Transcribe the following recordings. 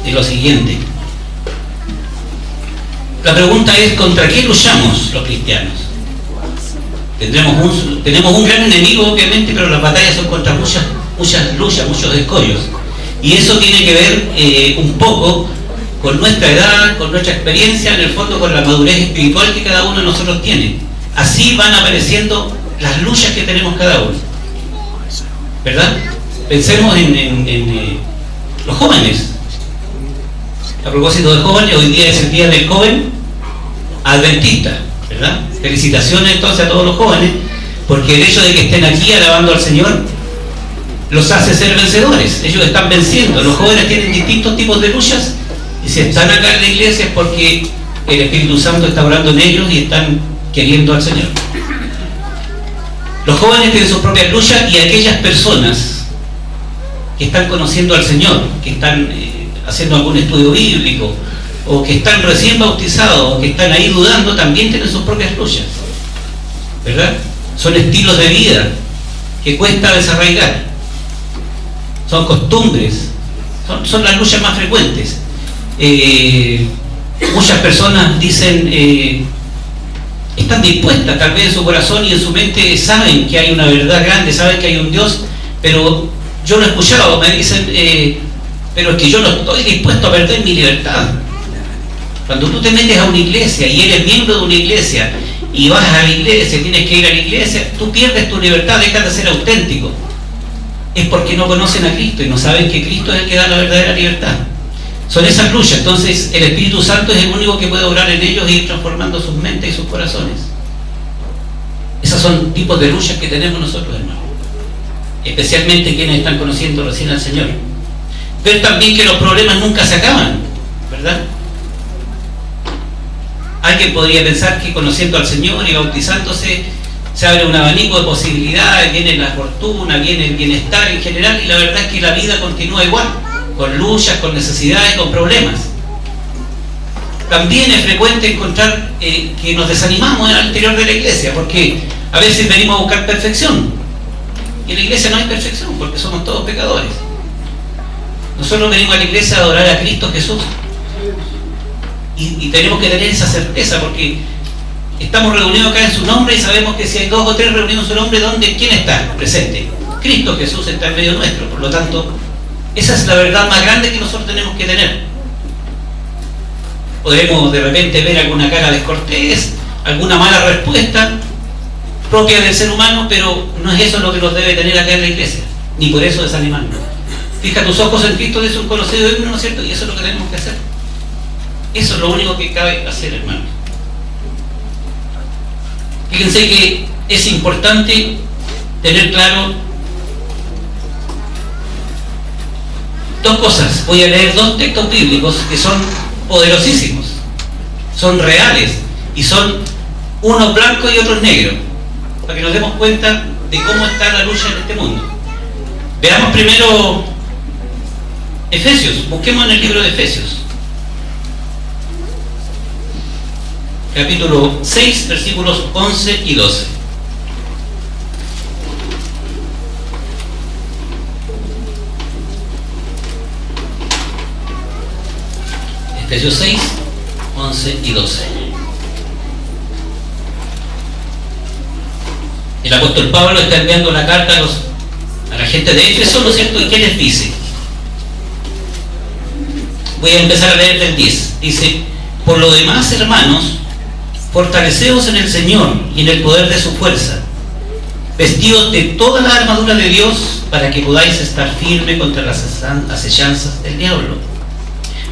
es lo siguiente. La pregunta es: ¿contra qué luchamos los cristianos? Tenemos un gran enemigo, obviamente, pero las batallas son contra muchas luchas, muchos escollos. Y eso tiene que ver un poco con nuestra edad, con nuestra experiencia, en el fondo con la madurez espiritual que cada uno de nosotros tiene. Así van apareciendo las luchas que tenemos cada uno, ¿verdad? Pensemos en los jóvenes. A propósito de jóvenes, hoy día es el día del joven adventista, ¿verdad? Felicitaciones entonces a todos los jóvenes, porque el hecho de que estén aquí alabando al Señor los hace ser vencedores. Ellos están venciendo. Los jóvenes tienen distintos tipos de luchas, y si están acá en la iglesia es porque el Espíritu Santo está orando en ellos y están queriendo al Señor. Los jóvenes tienen sus propias luchas, y aquellas personas que están conociendo al Señor, que están haciendo algún estudio bíblico, o que están recién bautizados, o que están ahí dudando, también tienen sus propias luchas, ¿verdad? Son estilos de vida que cuesta desarraigar, son costumbres, son las luchas más frecuentes. Muchas personas dicen, están dispuestas, tal vez en su corazón y en su mente saben que hay una verdad grande, saben que hay un Dios, pero yo lo he escuchado, me dicen, pero es que yo no estoy dispuesto a perder mi libertad. Cuando tú te metes a una iglesia y eres miembro de una iglesia y vas a la iglesia, tienes que ir a la iglesia, tú pierdes tu libertad, dejas de ser auténtico. Es porque no conocen a Cristo y no saben que Cristo es el que da la verdadera libertad. Son esas luchas. Entonces el Espíritu Santo es el único que puede obrar en ellos y ir transformando sus mentes y sus corazones. Esos son tipos de luchas que tenemos nosotros, hermanos, especialmente quienes están conociendo recién al Señor. Ver también que los problemas nunca se acaban, ¿verdad? Alguien podría pensar que conociendo al Señor y bautizándose se abre un abanico de posibilidades, viene la fortuna, viene el bienestar en general, y la verdad es que la vida continúa igual, con luchas, con necesidades, con problemas. También es frecuente encontrar que nos desanimamos al interior de la iglesia, porque a veces venimos a buscar perfección, y en la iglesia no hay perfección, porque somos todos pecadores. Nosotros venimos a la iglesia a adorar a Cristo Jesús, y tenemos que tener esa certeza, porque estamos reunidos acá en su nombre, y sabemos que si hay 2 o 3 reunidos en su nombre, ¿quién está presente? Cristo Jesús está en medio nuestro. Por lo tanto, esa es la verdad más grande que nosotros tenemos que tener. Podremos de repente ver alguna cara descortés, alguna mala respuesta propia del ser humano, pero no es eso lo que nos debe tener acá en la iglesia, ni por eso desanimarnos. Fija tus ojos en Cristo, dice un conocido himno, ¿no es cierto? Y eso es lo que tenemos que hacer. Eso es lo único que cabe hacer, hermanos. Fíjense que es importante tener claro 2 cosas. Voy a leer 2 textos bíblicos que son poderosísimos, son reales, y son unos blancos y otros negros, para que nos demos cuenta de cómo está la lucha en este mundo. Veamos primero Efesios, busquemos en el libro de Efesios, capítulo 6, versículos 11 y 12. Efesios 6, 11 y 12. El apóstol Pablo está enviando una carta a la gente de Éfeso, ¿no es cierto? ¿Y qué les dice? Voy a empezar a leer del 10. Dice: por lo demás, hermanos, fortaleceos en el Señor y en el poder de su fuerza, vestidos de toda la armadura de Dios, para que podáis estar firme contra las acechanzas del diablo.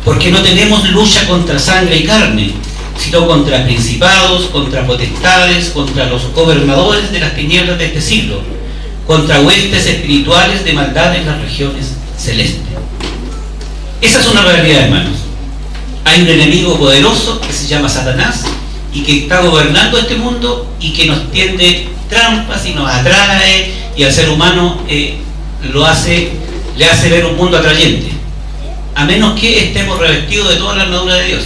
Porque no tenemos lucha contra sangre y carne, sino contra principados, contra potestades, contra los gobernadores de las tinieblas de este siglo, contra huestes espirituales de maldad en las regiones celestes. Esa es una realidad, hermanos. Hay un enemigo poderoso que se llama Satanás, y que está gobernando este mundo, y que nos tiende trampas y nos atrae, y al ser humano le hace ver un mundo atrayente, a menos que estemos revestidos de toda la armadura de Dios.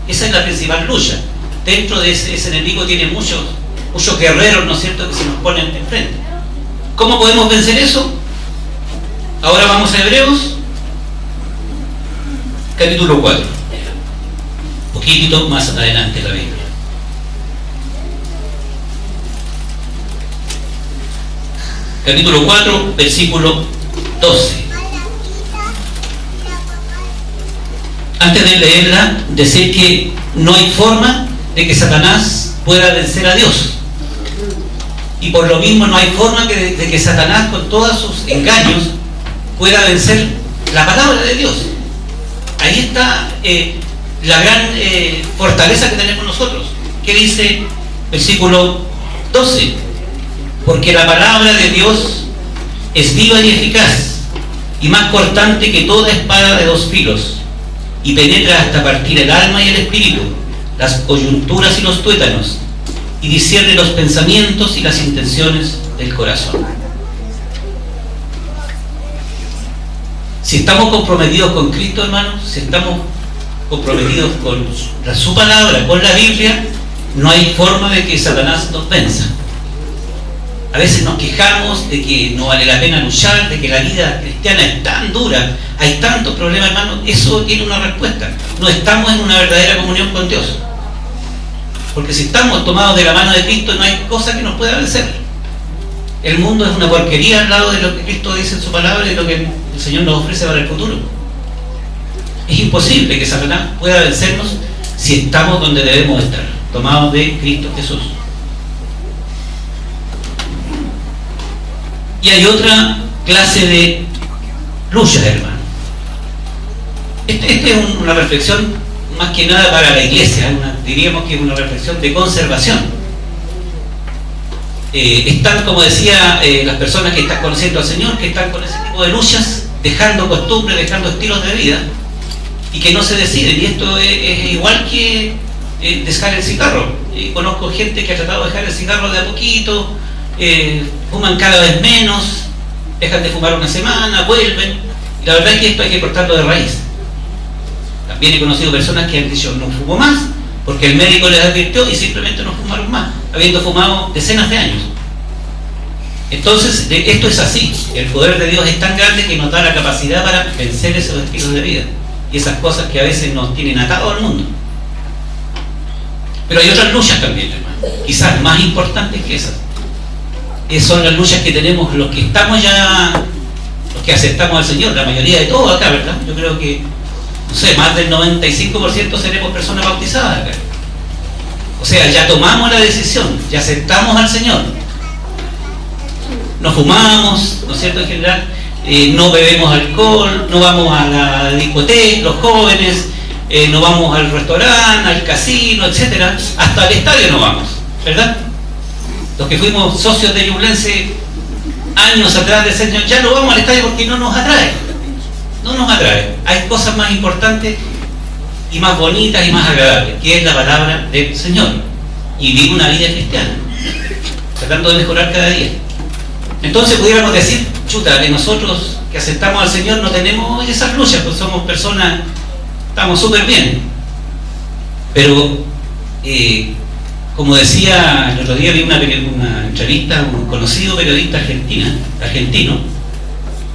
Esa es la principal lucha. Dentro de ese enemigo tiene muchos guerreros, ¿no es cierto?, que se nos ponen enfrente. ¿Cómo podemos vencer eso? Ahora vamos a Hebreos capítulo 4, poquitito más adelante en la Biblia. Capítulo 4, versículo 12. Antes de leerla, decir que no hay forma de que Satanás pueda vencer a Dios. Y por lo mismo no hay forma de que Satanás, con todos sus engaños, pueda vencer la palabra de Dios. Ahí está la gran fortaleza que tenemos nosotros. ¿Qué dice versículo 12? Porque la palabra de Dios es viva y eficaz, y más cortante que toda espada de dos filos, y penetra hasta partir el alma y el espíritu, las coyunturas y los tuétanos, y discierne los pensamientos y las intenciones del corazón. Si estamos comprometidos con Cristo, hermanos, si estamos comprometidos con su palabra, con la Biblia, no hay forma de que Satanás nos venza. A veces nos quejamos de que no vale la pena luchar, de que la vida cristiana es tan dura, hay tantos problemas, hermanos. Eso tiene una respuesta. No estamos en una verdadera comunión con Dios. Porque si estamos tomados de la mano de Cristo, no hay cosa que nos pueda vencer. El mundo es una porquería al lado de lo que Cristo dice en su palabra y lo que el Señor nos ofrece para el futuro. Es imposible que Satanás pueda vencernos si estamos donde debemos estar, tomados de Cristo Jesús. Y hay otra clase de luchas, hermano. Esta es una reflexión más que nada para la iglesia, diríamos que es una reflexión de conservación. Están, como decía, las personas que están conociendo al Señor, que están con ese tipo de luchas, dejando costumbres, dejando estilos de vida, y que no se deciden. Y esto es igual que dejar el cigarro. Conozco gente que ha tratado de dejar el cigarro de a poquito, fuman cada vez menos, dejan de fumar una semana, vuelven, y la verdad es que esto hay que cortarlo de raíz. También he conocido personas que han dicho no fumo más porque el médico les advirtió y simplemente no fumaron más, habiendo fumado decenas de años. Entonces esto es así, el poder de Dios es tan grande que nos da la capacidad para vencer esos estilos de vida y esas cosas que a veces nos tienen atado al mundo. Pero hay otras luchas también, hermano, quizás más importantes que esas. Son las luchas que tenemos los que estamos ya, los que aceptamos al Señor, la mayoría de todos acá, ¿verdad? Yo creo que, no sé, más del 95% seremos personas bautizadas acá. O sea, ya tomamos la decisión, ya aceptamos al Señor. No fumamos, ¿no es cierto? En general, no bebemos alcohol, no vamos a la discoteca, los jóvenes, no vamos al restaurante, al casino, etcétera. Hasta el estadio no vamos, ¿verdad? Los que fuimos socios de Ñublense años atrás del Señor, ya no vamos al estadio porque no nos atrae. No nos atrae. Hay cosas más importantes y más bonitas y más agradables, que es la palabra del Señor. Y vivir una vida cristiana, tratando de mejorar cada día. Entonces pudiéramos decir, chuta, que nosotros que aceptamos al Señor no tenemos esas luchas, pues somos personas, estamos súper bien. Pero como decía, el otro día vi una entrevista a un conocido periodista argentino,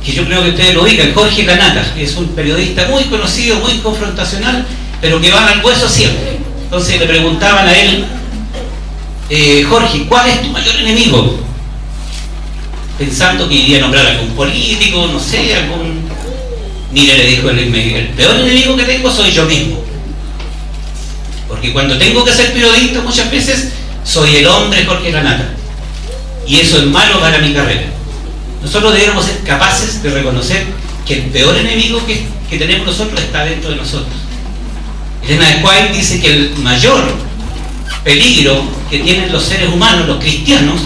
que yo creo que ustedes lo ubican, Jorge Lanata, que es un periodista muy conocido, muy confrontacional, pero que va al hueso siempre. Entonces le preguntaban a él, Jorge, ¿cuál es tu mayor enemigo? Pensando que iría a nombrar a algún político, no sé, algún... Mire, le dijo, el peor enemigo que tengo soy yo mismo. Porque cuando tengo que ser periodista muchas veces soy el hombre Jorge Lanata. Y eso es malo para mi carrera. Nosotros debemos ser capaces de reconocer que el peor enemigo que tenemos nosotros está dentro de nosotros. Elena de White dice que el mayor peligro que tienen los seres humanos, los cristianos,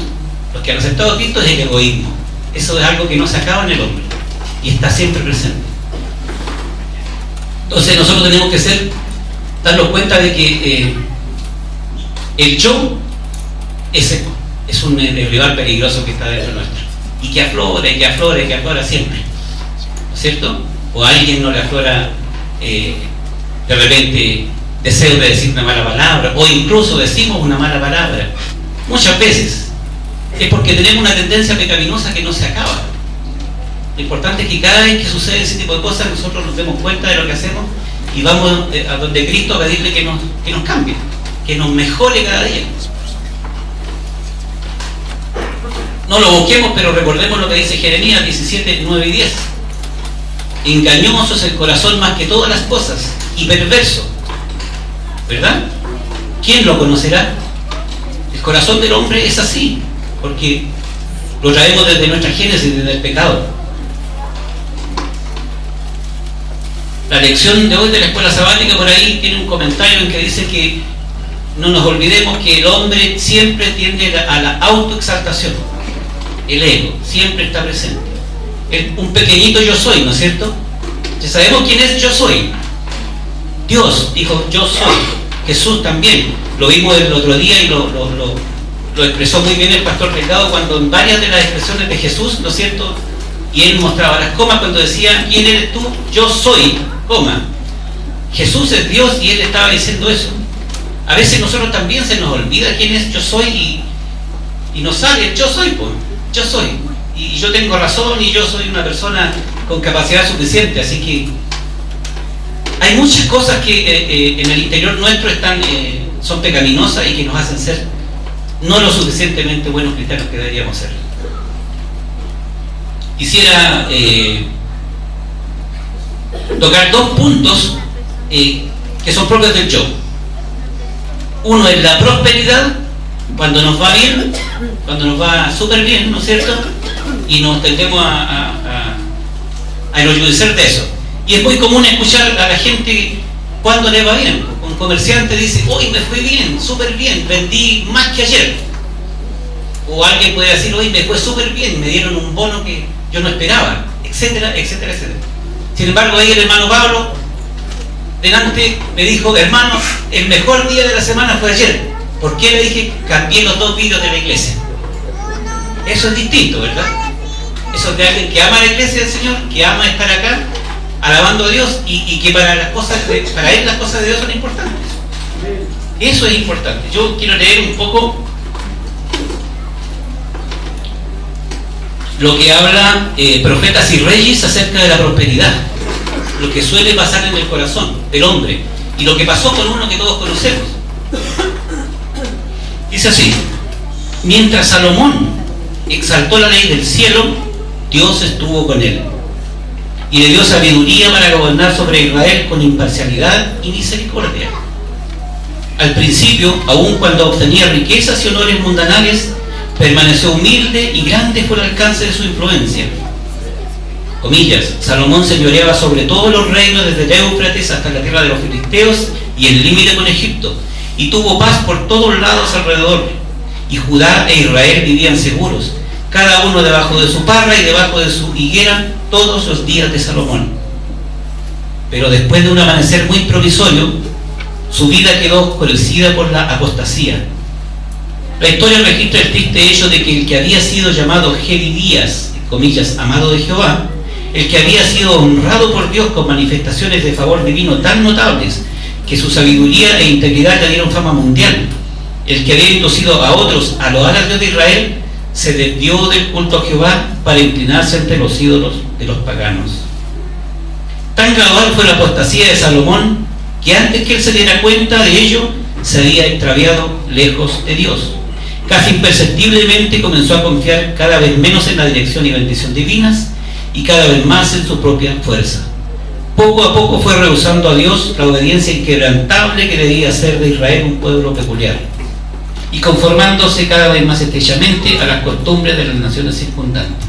los que han aceptado a Cristo, es el egoísmo. Eso es algo que no se acaba en el hombre y está siempre presente. Entonces nosotros tenemos que darnos cuenta de que el yo es un rival peligroso que está dentro nuestro y que aflora y que aflora y que aflora siempre, ¿no es cierto? O a alguien no le aflora de repente deseo de decir una mala palabra, o incluso decimos una mala palabra muchas veces. Es porque tenemos una tendencia pecaminosa que no se acaba. Lo importante es que cada vez que sucede ese tipo de cosas nosotros nos demos cuenta de lo que hacemos y vamos a donde Cristo a pedirle que nos cambie, que nos mejore cada día. No lo busquemos, pero recordemos lo que dice Jeremías 17, 9 y 10. Engañoso es el corazón más que todas las cosas y perverso, ¿verdad? ¿Quién lo conocerá? El corazón del hombre es así, porque lo traemos desde nuestra génesis, desde el pecado. La lección de hoy de la escuela sabática por ahí tiene un comentario en que dice que no nos olvidemos que el hombre siempre tiende a la autoexaltación. El ego siempre está presente. Un pequeñito yo soy, ¿no es cierto? Ya sabemos quién es yo soy. Dios dijo yo soy. Jesús también. Lo vimos el otro día y lo expresó muy bien el pastor Delgado cuando en varias de las expresiones de Jesús, ¿no es cierto? Y él mostraba las comas cuando decía, ¿quién eres tú? Yo soy, coma. Jesús es Dios y él estaba diciendo eso. A veces nosotros también se nos olvida quién es yo soy y nos sale yo soy, pues, yo soy. Y yo tengo razón y yo soy una persona con capacidad suficiente, así que hay muchas cosas que en el interior nuestro son pecaminosas y que nos hacen ser no lo suficientemente buenos cristianos que deberíamos ser. Quisiera tocar dos puntos que son propios del yo. Uno es la prosperidad, cuando nos va bien, cuando nos va súper bien, ¿no es cierto? Y nos tendemos a enorgullecer de eso. Y es muy común escuchar a la gente cuando le va bien. Un comerciante dice, hoy me fue bien, súper bien, vendí más que ayer. O alguien puede decir, hoy me fue súper bien, me dieron un bono que yo no esperaba, etcétera, etcétera, etcétera. Sin embargo, ahí el hermano Pablo delante me dijo, hermano, el mejor día de la semana fue ayer. ¿Por qué? Le dije, cambié los 2 vidrios de la iglesia. Eso es distinto, ¿verdad? Eso es de alguien que ama la iglesia del Señor, que ama estar acá alabando a Dios y que para él las cosas de Dios son importantes. Eso es importante. Yo quiero leer un poco lo que habla Profetas y Reyes acerca de la prosperidad, lo que suele pasar en el corazón del hombre y lo que pasó con uno que todos conocemos. Dice así: mientras Salomón exaltó la ley del cielo, Dios estuvo con él y le dio sabiduría para gobernar sobre Israel con imparcialidad y misericordia. Al principio, aun cuando obtenía riquezas y honores mundanales, permaneció humilde y grande fue el alcance de su influencia. Comillas, Salomón señoreaba sobre todos los reinos desde el Éufrates hasta la tierra de los filisteos y el límite con Egipto, y tuvo paz por todos lados alrededor, y Judá e Israel vivían seguros, cada uno debajo de su parra y debajo de su higuera, todos los días de Salomón. Pero después de un amanecer muy provisorio, su vida quedó oscurecida por la apostasía. La historia registra el triste hecho de que el que había sido llamado Jedidías, comillas, amado de Jehová, el que había sido honrado por Dios con manifestaciones de favor divino tan notables que su sabiduría e integridad le dieron fama mundial, el que había inducido a otros a loar al Dios de Israel, se desvió del culto a Jehová para inclinarse ante los ídolos de los paganos. Tan gradual fue la apostasía de Salomón que antes que él se diera cuenta de ello, se había extraviado lejos de Dios. Casi imperceptiblemente comenzó a confiar cada vez menos en la dirección y bendición divinas y cada vez más en su propia fuerza. Poco a poco fue rehusando a Dios la obediencia inquebrantable que debía hacer de Israel un pueblo peculiar y conformándose cada vez más estrechamente a las costumbres de las naciones circundantes.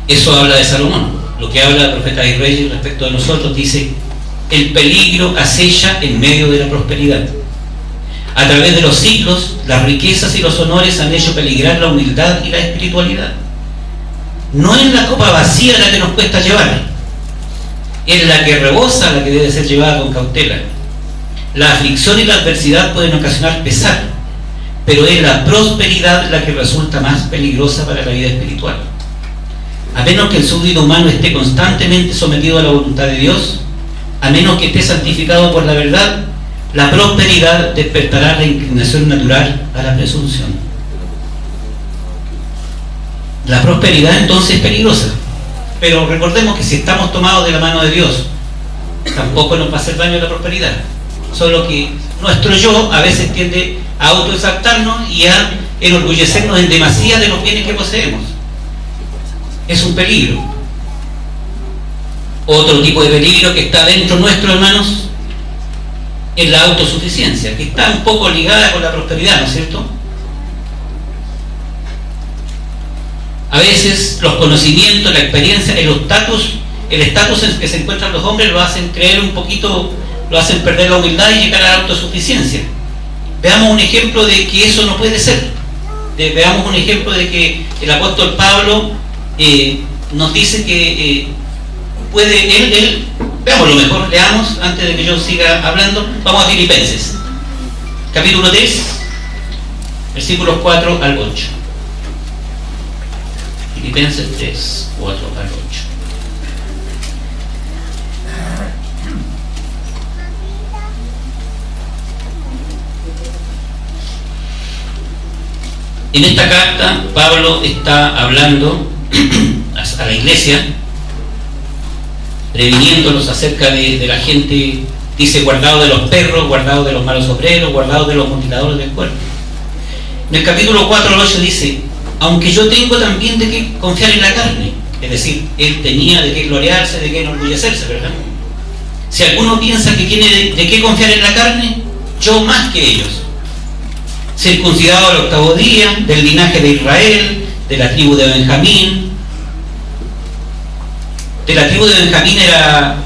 Eso habla de Salomón. Lo que habla el profeta y Reyes respecto de nosotros dice: el peligro acecha en medio de la prosperidad. A través de los siglos, las riquezas y los honores han hecho peligrar la humildad y la espiritualidad. No es la copa vacía la que nos cuesta llevar, es la que rebosa la que debe ser llevada con cautela. La aflicción y la adversidad pueden ocasionar pesar, pero es la prosperidad la que resulta más peligrosa para la vida espiritual. A menos que el súbdito humano esté constantemente sometido a la voluntad de Dios, a menos que esté santificado por la verdad, la prosperidad despertará la inclinación natural a la presunción. La prosperidad entonces es peligrosa. Pero recordemos que si estamos tomados de la mano de Dios, tampoco nos va a hacer daño la prosperidad. Solo que nuestro yo a veces tiende a autoexaltarnos y a enorgullecernos en demasía de los bienes que poseemos. Es un peligro. Otro tipo de peligro que está dentro nuestro, hermanos, es la autosuficiencia, que está un poco ligada con la prosperidad, ¿no es cierto? A veces los conocimientos, la experiencia, el estatus en que se encuentran los hombres lo hacen creer un poquito, lo hacen perder la humildad y llegar a la autosuficiencia. Veamos un ejemplo de que eso no puede ser. Veamos un ejemplo de que el apóstol Pablo nos dice que puede, veámoslo mejor, leamos antes de que yo siga hablando. Vamos a Filipenses, capítulo 3, versículos 4 al 8. Filipenses 3, 4 al 8. En esta carta Pablo está hablando a la iglesia, previniéndolos acerca de la gente. Dice: guardado de los perros, guardado de los malos obreros, guardado de los mutiladores del cuerpo. En el capítulo 4 al 8 dice: aunque yo tengo también de qué confiar en la carne. Es decir, él tenía de qué gloriarse, de qué enorgullecerse, ¿verdad? Si alguno piensa que tiene de qué confiar en la carne, yo más que ellos. Circuncidado al 8º día, del linaje de Israel, de la tribu de Benjamín. De la tribu de Benjamín era